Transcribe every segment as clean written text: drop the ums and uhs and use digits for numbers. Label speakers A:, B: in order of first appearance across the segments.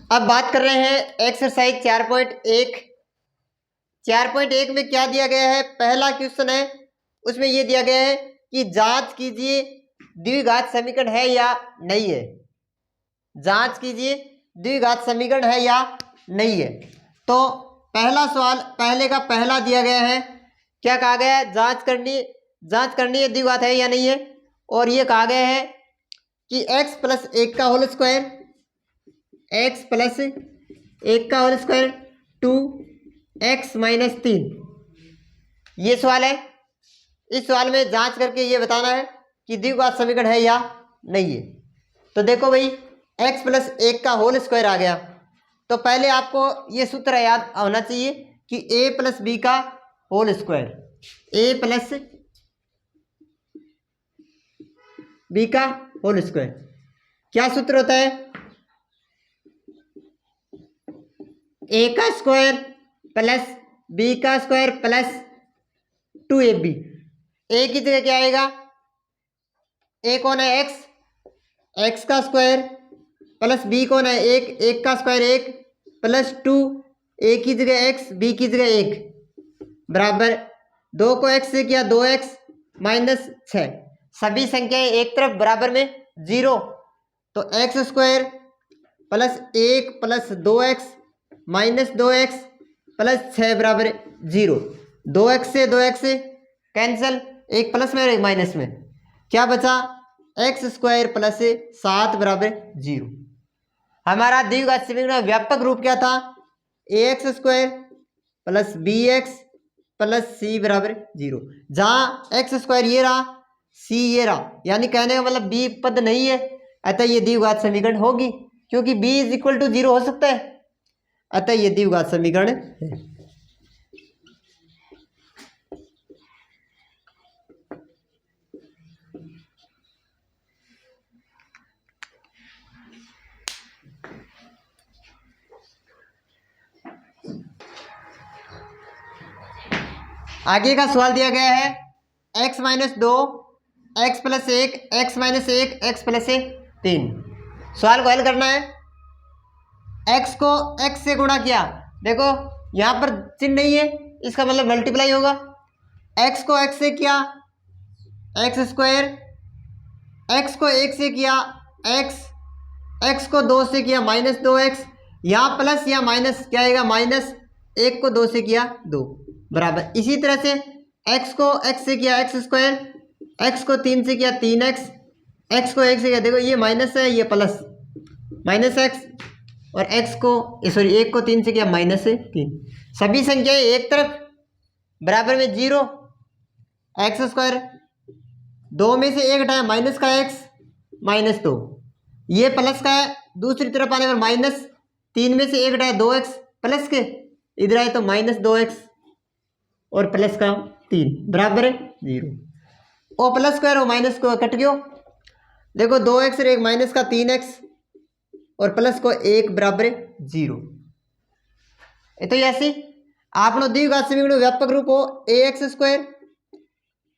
A: अब बात कर रहे हैं एक्सरसाइज 4.1। 4.1 में क्या दिया गया है, पहला क्वेश्चन है, उसमें ये दिया गया है कि जांच कीजिए द्विघात समीकरण है या नहीं है। जांच कीजिए द्विघात समीकरण है या नहीं है। तो पहला सवाल पहले का पहला दिया गया है, क्या कहा गया है, जांच करनी है द्विघात है या नहीं है। और ये कहा गया है कि x प्लस 1 का होल स्क्वायर, x प्लस 1 का होल स्क्वायर 2x माइनस 3, ये सवाल है। इस सवाल में जांच करके ये बताना है कि द्विघात समीकरण है या नहीं है। तो देखो भाई, x प्लस 1 का होल स्क्वायर आ गया, तो पहले आपको ये सूत्र याद होना चाहिए कि a प्लस बी का whole square, a plus B का होल स्क्वायर क्या सूत्र होता है, a का स्क्वायर प्लस b का स्क्वायर प्लस 2ab। a की जगह क्या आएगा, a कौन है x, x का स्क्वायर प्लस b कौन है 1, 1 का स्क्वायर 1 प्लस 2, a की जगह x b की जगह 1 बराबर 2 को x से किया 2x माइनस 6, सभी संख्याएं एक तरफ बराबर में 0। तो x square plus 1 plus 2x minus 2x plus 6 बराबर 0। 2x से 2x कैंसिल, एक प्लस में और एक माइनस में, क्या बचा एक्स स्क्वायर प्लस 7 बराबर 0। हमारा द्विघात समीकरण का व्यापक रूप क्या था, ax square plus bx plus c बराबर 0। जहाँ एक्स स्क्वायर ये रहा, c ये रहा, यानी कहने का मतलब b पद नहीं है, अतः ये द्विघात समीकरण होगी, क्योंकि b इज इक्वल टू 0 हो सकता है, अतः ये द्विघात समीकरण है। आगे का सवाल दिया गया है x minus 2 x plus 1 x minus 1 x plus 3। सवाल को हल करना है। x को x से गुणा किया, देखो यहाँ पर चिन्ह नहीं है, इसका मतलब मल्टीप्लाई होगा। x को x से किया x स्क्वायर, x को 1 से किया x, x को 2 से किया माइनस 2x, यहाँ प्लस या माइनस क्या आएगा, माइनस 1 को 2 से किया 2 बराबर। इसी तरह से x को x से किया x स्क्वायर, x को 3 से किया 3x, x को 1 से किया, देखो ये माइनस है ये प्लस माइनस x, और x को सॉरी 1 को 3 से किया माइनस 3। सभी संख्याएं एक तरफ बराबर में 0। एक्स स्क्वायर 2 में से 1 हटाया माइनस का x माइनस 2, ये प्लस का है, दूसरी तरफ आने पर माइनस, 3 में से 1 हटाया 2x प्लस के, इधर आए तो माइनस 2x और प्लस का 3 बराबर है 0। और प्लस स्क्वायर और माइनस को कट गयो, देखो 2x और एक माइनस का 3x और प्लस को 1 बराबर 0। तो ऐसे आप लोग द्विघात समीकरण व्यापक रूप हो ax square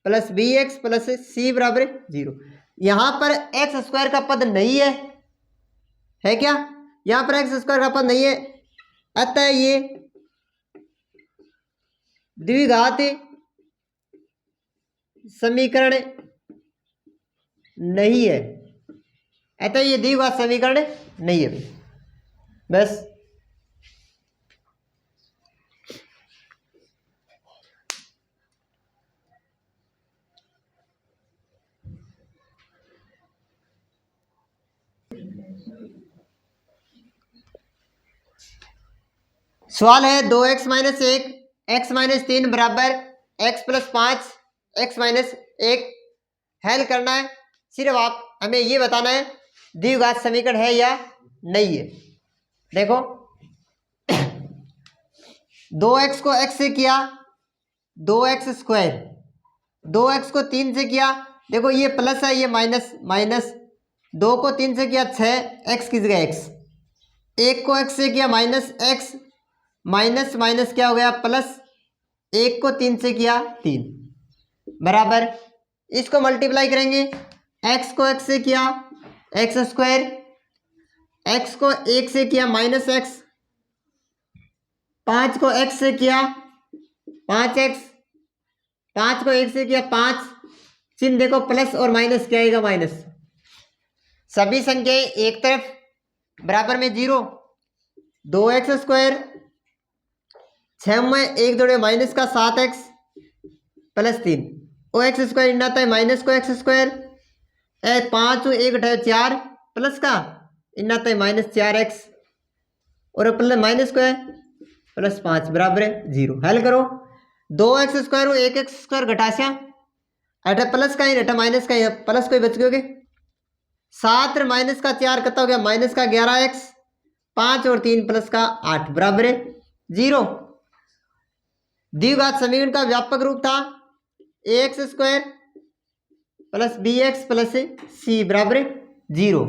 A: plus bx plus c बराबर 0। यहाँ पर एक्स स्क्वायर का पद नहीं है क्या, यहाँ पर एक्स स्क्वायर का पद नहीं है, अतः ये द्विघात समीकरण नहीं है, अतः ये द्विघात समीकरण नहीं है। बस सवाल है 2x माइनस 1 x माइनस 3 बराबर x प्लस 5 x माइनस 1 हल करना है। सिर्फ आप हमें ये बताना है द्विघात समीकरण है या नहीं है। देखो 2x को x से किया 2x स्क्वायर, 2x को 3 से किया, देखो ये प्लस है ये माइनस माइनस, 2 को 3 से किया 6 x की जगह x, 1 को x से किया माइनस x, माइनस माइनस क्या हो गया प्लस, 1 को 3 से किया 3 बराबर, इसको मल्टीप्लाई करेंगे, x को x से किया x स्क्वायर एक्स को एक से किया माइनस एक्स, 5 को एक्स से किया 5x, 5 को एक से किया 5, चिन्ह देखो प्लस और माइनस क्या आएगा माइनस। सभी संख्याएं एक तरफ बराबर में 0, 2x² 6 में एक जोड़े माइनस का 7x प्लस 3 ओ एक्स स्क्वायर इन आता है माइनस को एक्स स्क्वायर 5 एक उठाए 4 प्लस का इन आता है माइनस 4x और प्लस माइनस को है प्लस 5 बराबर है 0। हल करो 2x² को 1x² घटास्या अठा प्लस का ही अठा माइनस का ही प्लस को ही बच गए 7 और माइनस का 4 कितना हो गया माइनस का 11x 5 और 3 प्लस का 8 बराबर है 0। द्विघात समीकरण का व्यापक रूप था ax² plus bx plus c बराबर 0।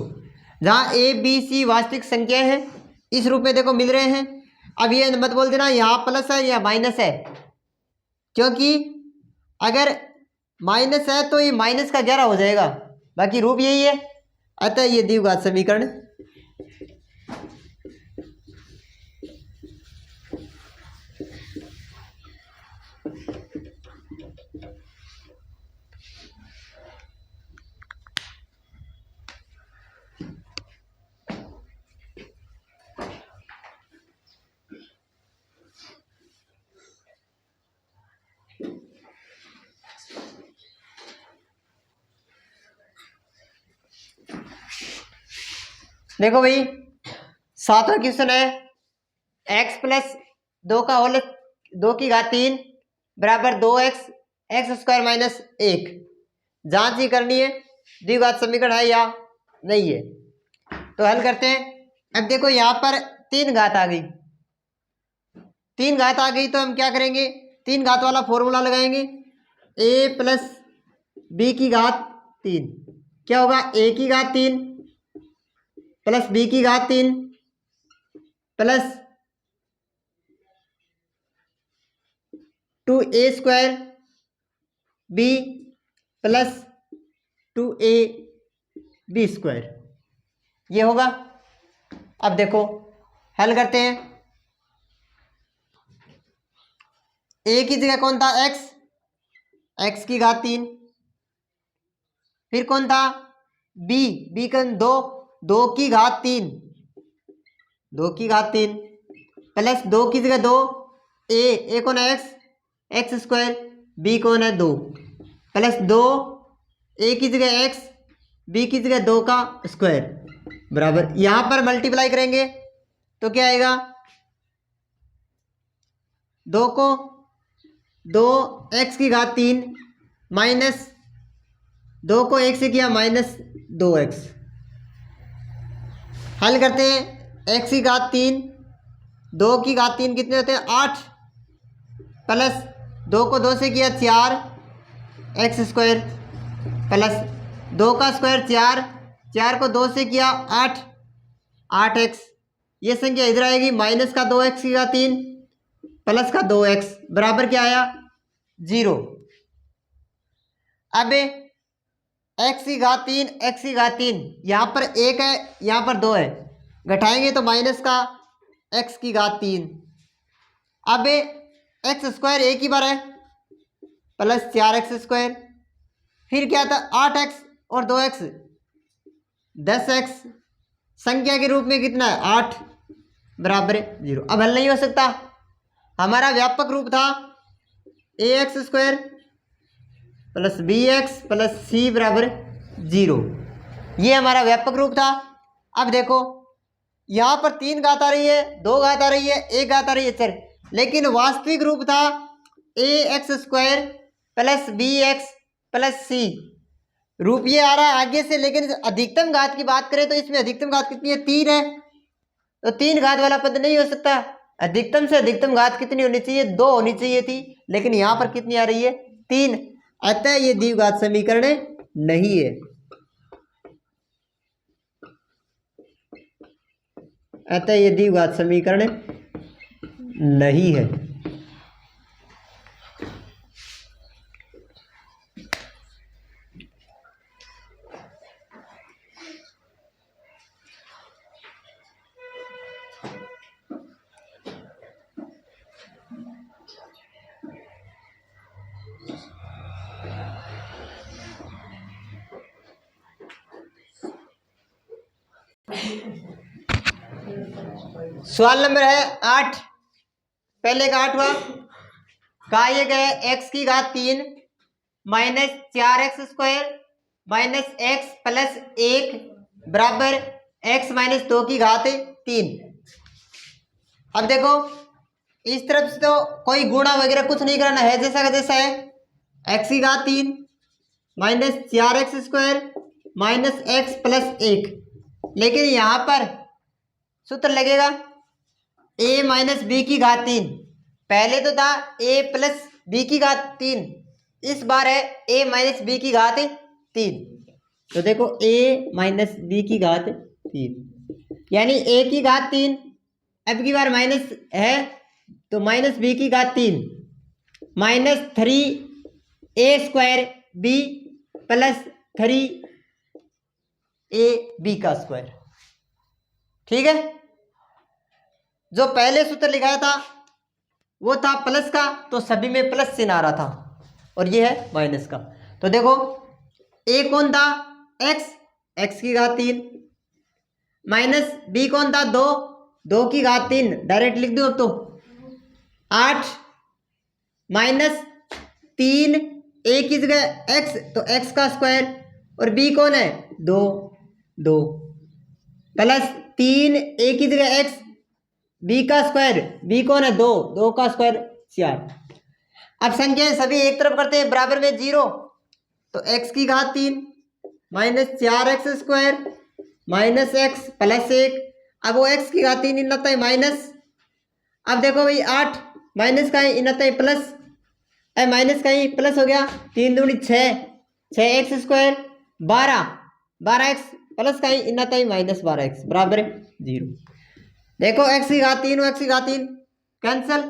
A: जहाँ a b c वास्तविक संख्या है इस रूप में देखो मिल रहे हैं। अब ये मत बोल देना यहाँ प्लस है या माइनस है, क्योंकि अगर माइनस है तो ये माइनस का 11 हो जाएगा, बाकी रूप यही है। अतः ये द्विघात समीकरण देखो भाई 7वां क्वेश्चन है x प्लस 2 का होल 2 की घात 3 बराबर 2x x² माइनस 1 जांच ही करनी है द्विघात समीकरण है या नहीं है। तो हल करते हैं। अब देखो यहाँ पर 3 घात आ गई, 3 घात आ गई तो हम क्या करेंगे 3 घात वाला फॉर्मूला लगाएंगे a प्लस b की घात 3 क्या होगा a की घात 3 प्लस b की घात 3 plus 2a² b plus 2ab², ये होगा। अब देखो हल करते हैं। a की जगह कौन था x की घात 3, फिर कौन था b का 2 की घात 3 2 की घात 3 प्लस 2 की जगह 2 a कौन है x² b कौन है 2 प्लस 2 a की जगह x b की जगह 2 का स्क्वायर बराबर, यहां पर मल्टीप्लाई करेंगे तो क्या आएगा 2 को 2x की घात 3 माइनस 2 को 1 से किया माइनस 2x। हल करते हैं x की घात 3 2 की घात 3 कितने होते हैं 8 प्लस 2 को 2 से किया 4x² प्लस 2 का स्क्वायर 4 को 2 से किया 8x। ये संख्या इधर आएगी माइनस का 2x की घात 3 प्लस का 2x बराबर क्या आया 0। अब x की घात 3 यहाँ पर 1 है यहाँ पर 2 है, घटाएंगे तो माइनस का x की घात 3। अब x² एक ही बार है प्लस 4x², फिर क्या था 8x और 2x 10x, संख्या के रूप में कितना है 8 बराबर 0। अब हल नहीं हो सकता, हमारा व्यापक रूप था ax² plus bx plus c बराबर 0, ये हमारा व्यापक रूप था। अब देखो यहाँ पर 3 घात आ रही है 2 घात आ रही है 1 घात आ रही है सर, लेकिन वास्तविक रूप था ax² plus bx plus c, रूप ये आ रहा है आगे से। लेकिन अधिकतम घात की बात करें तो इसमें अधिकतम घात कितनी है 3 है, तो 3 घात वाला पद नहीं हो सकता। अधिकतम से अधिकतम घात कितनी होनी चाहिए 2 होनी चाहिए थी, लेकिन यहाँ पर कितनी आ रही है 3, अतः ये द्विघात समीकरण नहीं है। अतः ये द्विघात समीकरण नहीं है। सवाल नंबर है 8। पहले का 8 हुआ, कहा ये गया एक्स की घात 3 minus 4x² minus x plus 1 बराबर x माइनस 2 की घात 3। अब देखो इस तरफ से तो कोई गुणा वगैरह कुछ नहीं करना है, जैसा का जैसा है। x की घात 3 minus 4x² minus x plus 1, लेकिन यहां पर सूत्र लगेगा a माइनस बी की घात 3। पहले तो था a प्लस बी की घात 3, इस बार है a माइनस बी की घात 3। तो देखो a माइनस बी की घात 3 यानी a की घात 3, अब की बार माइनस है तो माइनस बी की घात 3 minus 3a² b plus 3a b का स्क्वायर। ठीक है, जो पहले सूत्र लिखाया था वो था प्लस का, तो सभी में प्लस चिन्ह आ रहा था, और ये है माइनस का। तो देखो a कौन था, x की घात 3 माइनस b कौन था, 2 की घात 3 डायरेक्ट लिख दो। अब तो 8 माइनस 3 a की जगह x तो x का स्क्वायर, और b कौन है 2 प्लस 3 a की जगह x b का स्क्वायर, b कौन है 2 का स्क्वायर 4। अब संख्याएं सभी एक तरफ करते हैं बराबर में 0, तो x की घात 3 minus 4x² minus x plus 1। अब वो x की घात 3 इन है माइनस। अब देखो भाई 8 माइनस का इन है प्लस, माइनस का ही प्लस हो गया, 3 दूनी 6x² 12x प्लस का ही इन है माइनस 12x बराबर 0। देखो x की घात 3 x की घात 3 कैंसल।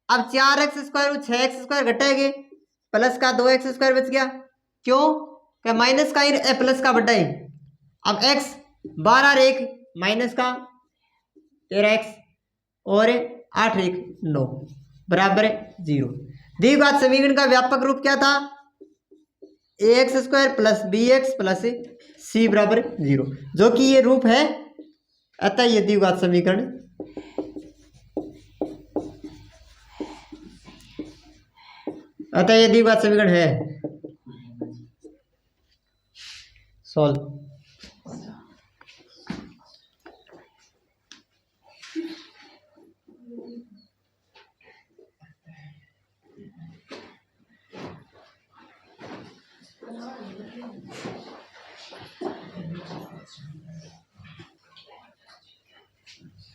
A: अब 4x² 6x² घटेगी, प्लस का 2x² बच गया, क्यों क्या माइनस का ही प्लस का बढ़ा है। अब x 12 और 1 माइनस का 13x और 8 1 9 बराबर 0। द्विघात समीकरण का व्यापक रूप क्या था, ax² plus bx plus c बराबर 0, जो कि ये रूप है, अतः ये द्विघात समीकरण है। सॉल्व।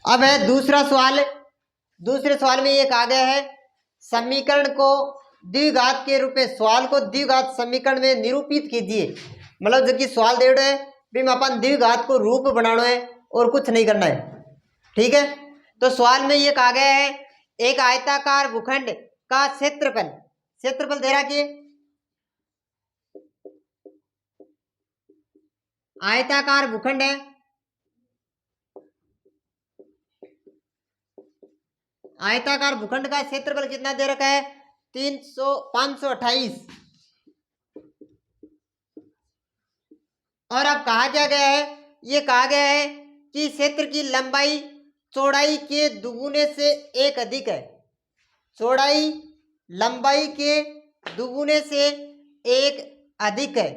A: अब है दूसरा सवाल। दूसरे सवाल में ये कहा गया है समीकरण को द्विघात के रूप में, सवाल को द्विघात समीकरण में निरूपित कीजिए। मतलब जो कि सवाल दे रहे हैं भी अपन द्विघात को रूप बनाना है और कुछ नहीं करना है। ठीक है, तो सवाल में ये कहा गया है एक आयताकार भूखंड का क्षेत्रफल दे रहा कि आयताकार भूखंड है, आयताकार भूखंड का क्षेत्रफल कितना दे रखा है 528। और अब कहा क्या गया है, ये कहा गया है कि क्षेत्र की लंबाई चौड़ाई के दुगुने से 1 अधिक है। चौड़ाई लंबाई के दुगुने से 1 अधिक है।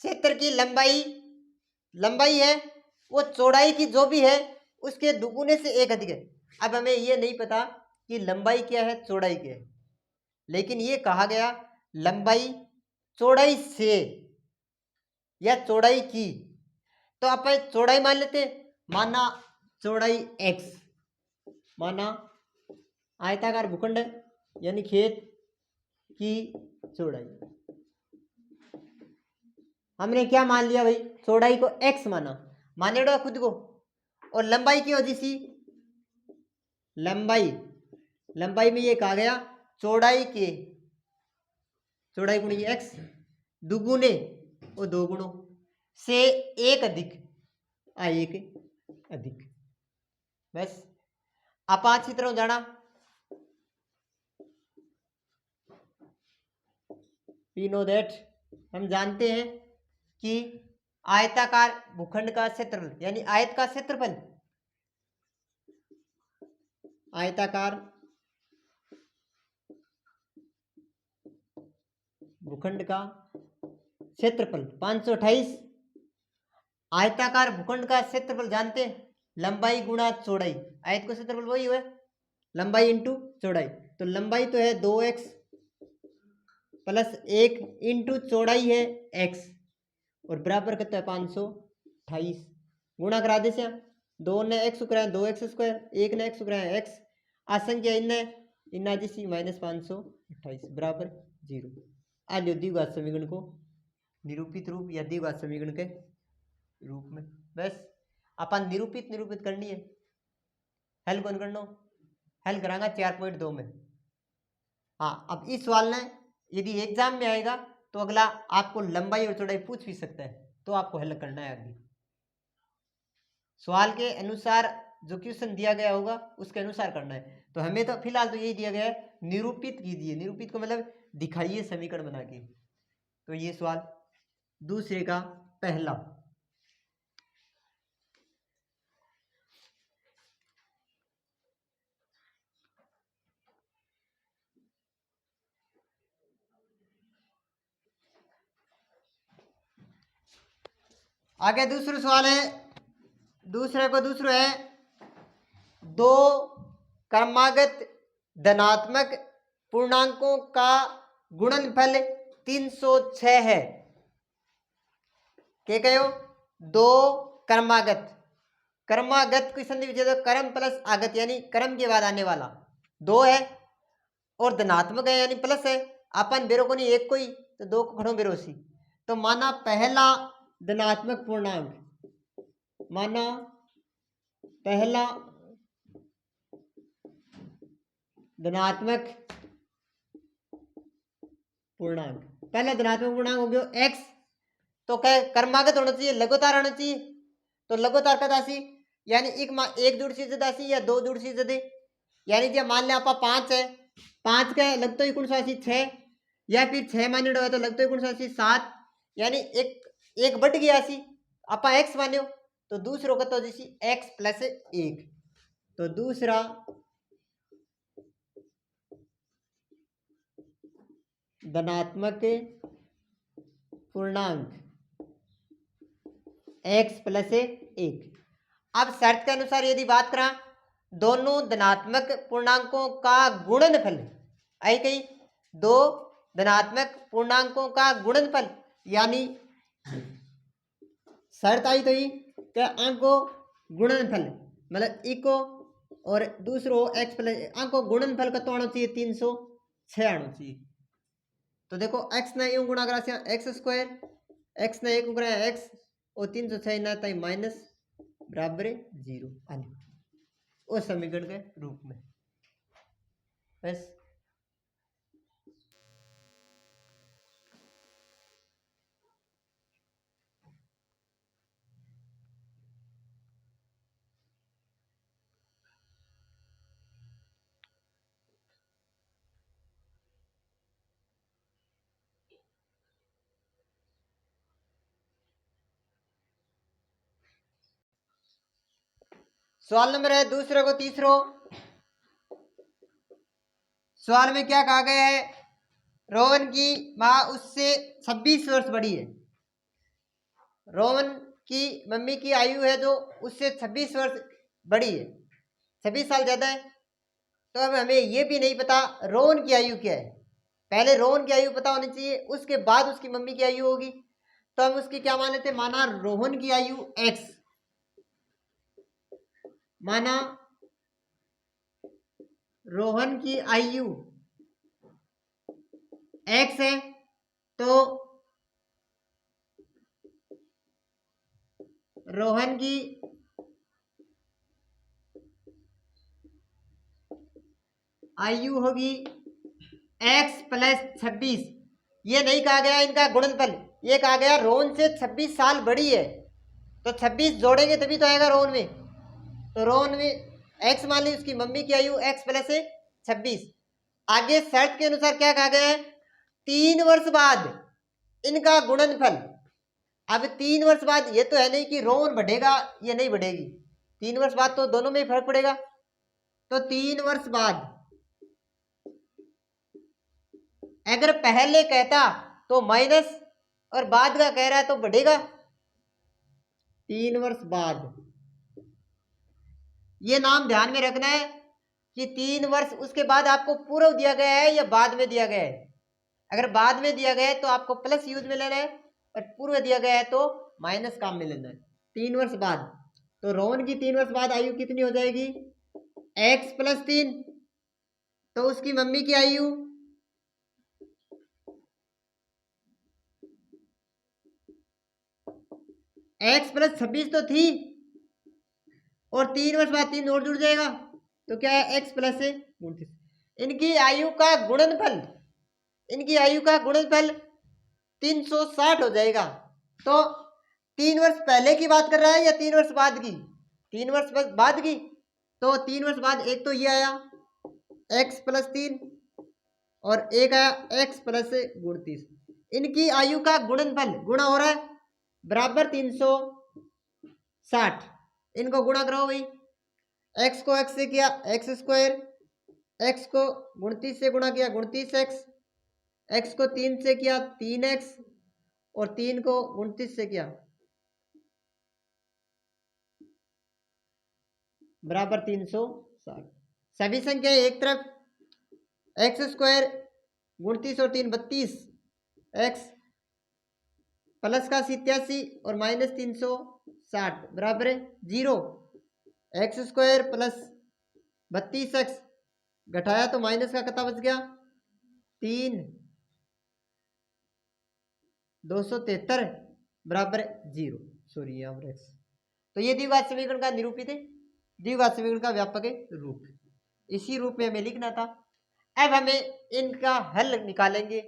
A: क्षेत्र की लंबाई है वो चौड़ाई की जो भी है उसके दुगुने से 1 अधिक है। अब हमें ये नहीं पता कि लंबाई क्या है चौड़ाई क्या है, लेकिन ये कहा गया लंबाई चौड़ाई से या चौड़ाई की, तो अपन चौड़ाई मान लेते, माना चौड़ाई x, माना आयताकार भूखंड यानी खेत की चौड़ाई, हमने क्या मान लिया भाई चौड़ाई को x माने खुद को, और लंबाई की वजह से लंबाई में ये कहा गया चौड़ाई गुणी x दुगुने और 2 गुणों से 1 अधिक, बस आप 5 की तरफ जाना। वी नो दैट, हम जानते हैं कि आयताकार भूखंड का क्षेत्रफल यानी आयत का क्षेत्रफल, आयताकार भूखंड का क्षेत्रफल 528। आयताकार भूखंड का क्षेत्रफल जानते हैं, लंबाई गुणा चौड़ाई, आयत का क्षेत्रफल वही हुआ लंबाई इंटू चौड़ाई। तो लंबाई तो है 2x प्लस 1 इंटू चौड़ाई है x और बराबर कितना है 528। गुणा करा दे से 2 ने x कराया 2x², 1 ने x कराया x, असंख्या इन जिसी -528 बराबर 0। आ लो द्विघात समीकरण को निरूपित रूप या द्विघात समीकरण के रूप में। बस अपन निरूपित करनी है। हल कौन करना, हल करांगा 4.2 में। हाँ, अब इस सवाल ने यदि एग्जाम में आएगा तो अगला आपको लंबाई और चौड़ाई पूछ भी सकता है, तो आपको हल करना है आगे सवाल के अनुसार, जो क्वेश्चन दिया गया होगा उसके अनुसार करना है। तो हमें तो फिलहाल तो यही दिया गया है, निरूपित कीजिए। निरूपित को मतलब दिखाइए समीकरण बना के। तो ये सवाल दूसरे का पहला। आगे दूसरा सवाल है, दूसरा है दो क्रमागत धनात्मक पूर्णांकों का गुणनफल 306 है। क्या कहो, दो क्रमागत की संधि विच्छेद क्रम प्लस आगत यानी क्रम के बाद आने वाला दो है और धनात्मक है यानी प्लस है। अपन बेरो को नहीं एक कोई तो दो को खड़ो बेरोसी। तो माना पहला धनात्मक पूर्णांक, माना पहला धनात्मक पूर्णांक, पहला धनात्मक पूर्णांक हो गया x। तो क्या क्रमागत होना चाहिए, लगातार होना चाहिए। तो लगातार का दासी यानी एक जुड़ से दासी या दो जुड़ से जदे, यानी जब मान लें आप 5 है, 5 का लगता ही कौन सा 6 या फिर 6 माने हो तो लगता ही कौन सा 7, यानी एक बढ़ गया सी आपा x मान्यो। तो दूसरों का तो जैसी x प्लस 1। तो दूसरा धनात्मक पूर्णांक x प्लस 1। अब शर्त के अनुसार यदि बात करा दोनों धनात्मक पूर्णांकों का गुणनफल, आई कही दो धनात्मक पूर्णांकों का गुणनफल, यानी शर्त आई तो ही क्या अंको गुणनफल मतलब इको और दूसरो x प्लस अंको गुणनफल का तो आना चाहिए 306 आना चाहिए। तो देखो x ने यूं गुणा करा x², x ने 1 गुणा x और 306 ना ताई माइनस बराबर 0 आने उस समीकरण के रूप में। बस सवाल नंबर है दूसरे को तीसरो। सवाल में क्या कहा गया है, रोहन की माँ उससे 26 वर्ष बड़ी है। रोहन की मम्मी की आयु है जो उससे 26 वर्ष बड़ी है, 26 साल ज्यादा है। तो अब हमें ये भी नहीं पता रोहन की आयु क्या है। पहले रोहन की आयु पता होनी चाहिए, उसके बाद उसकी मम्मी की आयु होगी। तो हम उसकी क्या मान लेते, माना रोहन की आयु x, माना रोहन की आयु x है। तो रोहन की आयु होगी x प्लस 26। ये नहीं कहा गया इनका गुणनफल, ये कहा गया रोहन से 26 साल बड़ी है। तो 26 जोड़ेंगे तभी तो आएगा रोहन में। तो रोहन में x मान ली, उसकी मम्मी की आयु x प्लस 26। आगे शर्त के अनुसार क्या कहा गया है, 3 वर्ष बाद इनका गुणनफल अब 3 वर्ष बाद ये तो है नहीं कि रोन बढ़ेगा ये नहीं बढ़ेगी, 3 वर्ष बाद तो दोनों में ही फर्क पड़ेगा। तो 3 वर्ष बाद अगर पहले कहता तो माइनस और बाद का कह रहा है तो बढ़ेगा। 3 वर्ष बाद ये नाम ध्यान में रखना है कि 3 वर्ष उसके बाद आपको पूर्व दिया गया है या बाद में दिया गया है। अगर बाद में दिया गया है तो आपको प्लस यूज में लेना है और पूर्व दिया गया है तो माइनस काम में लेना है। 3 वर्ष बाद तो रोहन की 3 वर्ष बाद आयु कितनी हो जाएगी? x + 3। तो उसकी मम्मी की आयु x + 26 तो थी और 3 वर्ष बाद 3 और जुड़ जाएगा तो क्या है x + 29। इनकी आयु का गुणनफल 360 हो जाएगा। तो 3 वर्ष पहले की बात कर रहा है या 3 वर्ष बाद की? 3 वर्ष बाद की। तो 3 वर्ष बाद एक तो ये आया x + 3 और एक आया x + 29। इनकी आयु का गुणनफल गुणा हो रहा है बराबर 360। इनको गुणा करो भाई, x को x से किया x², x को 29 से गुणा किया 29x, x को 3 से किया 3x और 3 को 29 से किया बराबर 360। सभी संख्या एक तरफ x² 29 और 3 32, x प्लस का 87 और माइनस 360 बराबर 0। x² + 32x घटाया तो माइनस का कितना बच गया 3, 273 बराबर 0। सॉरी यहाँ पर x। तो ये द्विघात समीकरण का निरूपित है, द्विघात समीकरण का व्यापक रूप, इसी रूप में हमें लिखना था। अब हमें इनका हल निकालेंगे।